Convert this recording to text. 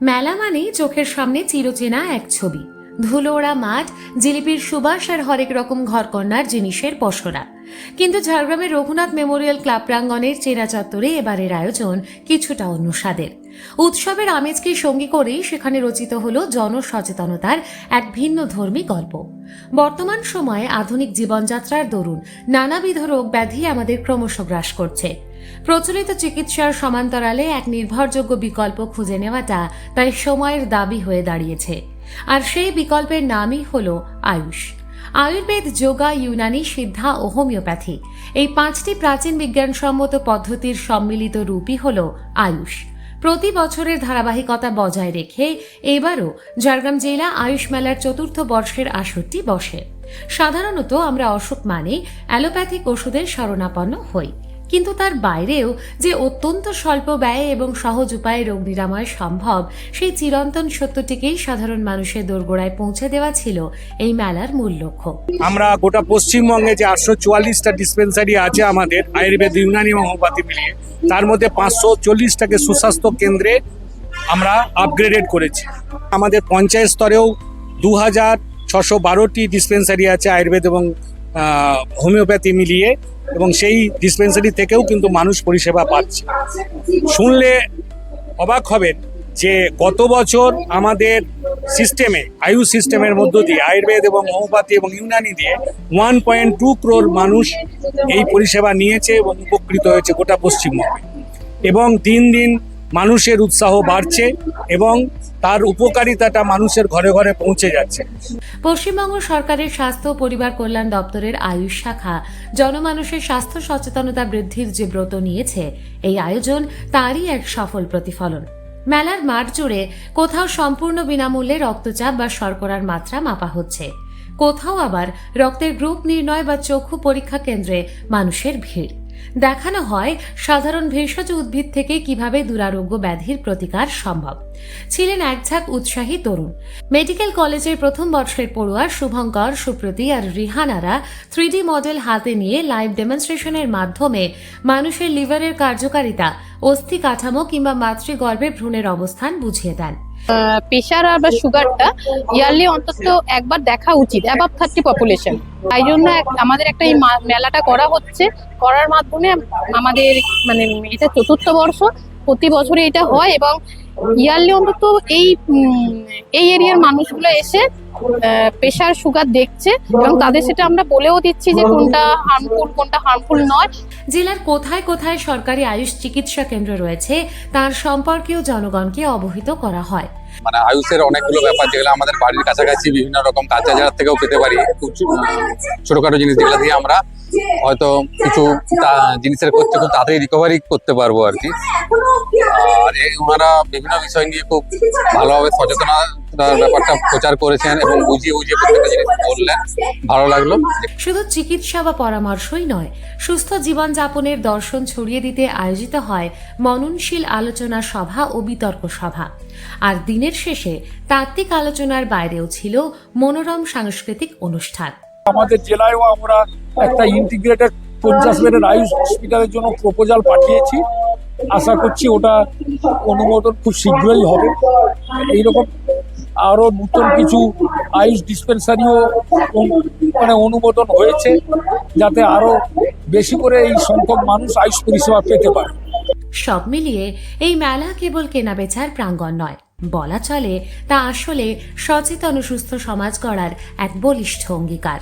মেলা মানেই চোখের সামনে চিরচেনা এক ছবি, ধুলো ওড়া মাঠ, জিলিপির সুবাস আর হরেক রকম ঘরকন্নার জিনিসের পসরা। কিন্তু ঝাড়গ্রামের রঘুনাথ মেমোরিয়াল ক্লাব প্রাঙ্গণের চেনা চত্বরে এবারের আয়োজন কিছুটা অন্য স্বাদের। উৎসবের আমেজকে সঙ্গী করেই সেখানে রচিত হলো জনসচেতনতার এক ভিন্ন ধর্মী গল্প। বর্তমান সময়ে আধুনিক জীবনযাত্রার দরুন নানাবিধ রোগ ব্যাধি আমাদের ক্রমশ গ্রাস করছে। প্রচলিত চিকিৎসার সমান্তরালে এক নির্ভরযোগ্য বিকল্প খুঁজে নেওয়াটা তাই সময়ের দাবি হয়ে দাঁড়িয়েছে। আর সেই বিকল্পের নামই হলো আয়ুষ। আয়ুর্বেদ, যোগা, ইউনানি, সিদ্ধা ও হোমিওপ্যাথি, এই পাঁচটি প্রাচীন বিজ্ঞানসম্মত পদ্ধতির সম্মিলিত রূপই হলো আয়ুষ। প্রতি বছরের ধারাবাহিকতা বজায় রেখে এবারও ঝাড়গ্রাম জেলা আয়ুষ মেলার চতুর্থ বর্ষের আসরটি বসে। সাধারণত আমরা অসুখ মানে অ্যালোপ্যাথিক ওষুধের শরণাপন্ন হই, কিন্তু তার বাইরেও যে অত্যন্ত স্বল্প ব্যয়ে এবং সহজ উপায়ে রোগ নিরাময় সম্ভব, সেই চিরন্তন সত্যটিকেই সাধারণ মানুষের দোরগোড়ায় পৌঁছে দেওয়া ছিল এই মেলার মূল লক্ষ্য। আমরা গোটা পশ্চিমবঙ্গে যে 844টা ডিসপেন্সারি আছে আমাদের আয়ুর্বেদ, ইউনানি এবং হোমিওপ্যাথি মিলিয়ে, তার মধ্যে 540টাকে সুস্বাস্থ্য কেন্দ্রে আমরা আপগ্রেডেড করেছি। আমাদের পঞ্চায়েত স্তরেও 2612টি ডিসপেন্সারি আছে আয়ুর্বেদ এবং হোমিওপ্যাথি মিলিয়ে, এবং সেই ডিসপেন্সারি থেকেও কিন্তু মানুষ পরিষেবা পাচ্ছে। শুনলে অবাক হবেন যে গত বছর আমাদের সিস্টেমে, আয়ুষ সিস্টেমের মধ্য দিয়ে আয়ুর্বেদ এবং হোমিওপ্যাথি এবং ইউনানি দিয়ে 1.2 crore মানুষ এই পরিষেবা নিয়েছে এবং উপকৃত হয়েছে গোটা পশ্চিমবঙ্গে। এবং দিন দিন মানুষের উৎসাহ বাড়ছে এবং তার উপকারিতাটা মানুষের ঘরে ঘরে পৌঁছে যাচ্ছে। পশ্চিমবঙ্গ সরকারের স্বাস্থ্য ও পরিবার কল্যাণ দপ্তরের আয়ুষ শাখা জনমানুষের স্বাস্থ্য সচেতনতা বৃদ্ধির যে ব্রত নিয়েছে, এই আয়োজন তারই এক সফল প্রতিফলন। মেলার মাঠ জুড়ে কোথাও সম্পূর্ণ বিনামূল্যে রক্তচাপ বা শর্করার মাত্রা মাপা হচ্ছে, কোথাও আবার রক্তের গ্রুপ নির্ণয় বা চক্ষু পরীক্ষা কেন্দ্রে মানুষের ভিড়। দেখানো হয় সাধারণ ভেষজ উদ্ভিদ থেকে কিভাবে দুরারোগ্য ব্যাধির প্রতিকার সম্ভব। ছিলেন একঝাঁক উৎসাহী তরুণ। মেডিকেল কলেজের প্রথম বর্ষের পড়ুয়া শুভঙ্কর, সুপ্রতি আর রিহানারা 3D মডেল হাতে নিয়ে লাইভ ডেমনস্ট্রেশনের মাধ্যমে মানুষের লিভারের কার্যকারিতা, অস্থি কাঠামো কিংবা মাতৃগর্ভে ভ্রূণের অবস্থান বুঝিয়ে দেন। প্রেশার আর বা সুগারটা ইয়ারলি অন্তত একবার দেখা উচিত, অ্যাবাভ 30 পপুলেশন। তাই জন্য আমাদের একটা এই মেলাটা করা হচ্ছে, করার মাধ্যমে আমাদের মানে এটা চতুর্থ বর্ষ, প্রতি বছরে এটা হয় এবং ইয়ারলি অন্তত এই এরিয়ার মানুষগুলো এসে প্রেশার সুগার দেখছে এবং তাদের সেটা আমরা বলেও দিচ্ছি যে কোনটা হার্মফুল কোনটা হার্মফুল নয়। জেলার কোথায় কোথায় সরকারি আয়ুষ চিকিৎসা কেন্দ্র রয়েছে তার সম্পর্কেও জনগণকে অবহিত করা হয়। মানে আয়ুষের অনেকগুলো ব্যাপার যেগুলো আমাদের বাড়ির কাছাকাছি বিভিন্ন রকম কাঁচা জায়গা থেকেও পেতে পারি, ছোটখাটো জিনিস যেগুলো দিয়ে আমরা হয়তো কিছু জিনিসের করতে খুব তাড়াতাড়ি রিকভারি করতে পারবো আর কি। আর ওনারা বিভিন্ন বিষয় নিয়ে খুব ভালোভাবে সচেতনতার ব্যাপারটা প্রচার করেছেন এবং বুঝিয়ে প্রত্যেকটা জিনিস বললেন, ভালো লাগলো। শুধু চিকিৎসা বা পরামর্শই নয়, সুস্থ জীবনযাপনের দর্শন ছড়িয়ে দিতে আয়োজিত হয় মননশীল আলোচনা সভা ও বিতর্ক সভা। আর দিনের শেষে তাত্ত্বিক আলোচনার বাইরেও ছিল মনোরম সাংস্কৃতিক অনুষ্ঠান। আমাদের জেলায়ও আমরা একটা ইন্টিগ্রেটেড 50 বেডের আয়ুষ হসপিটালের জন্য প্রপোজাল পাঠিয়েছি। আশা করছি ওটা অনুমোদন খুব শীঘ্রই হবে। এইরকম আরো নতুন কিছু আয়ুষ ডিসপেন্সারিও মানে অনুমোদন হয়েছে, যাতে আরো বেশি করে এই সংখ্যক মানুষ আয়ুষ পরিষেবা পেতে পারে। সব মিলিয়ে এই মেলা কেবল কেনাবেচার প্রাঙ্গণ নয়, বলা চলে তা আসলে সচেতন ও সুস্থ সমাজ গড়ার এক বলিষ্ঠ অঙ্গীকার।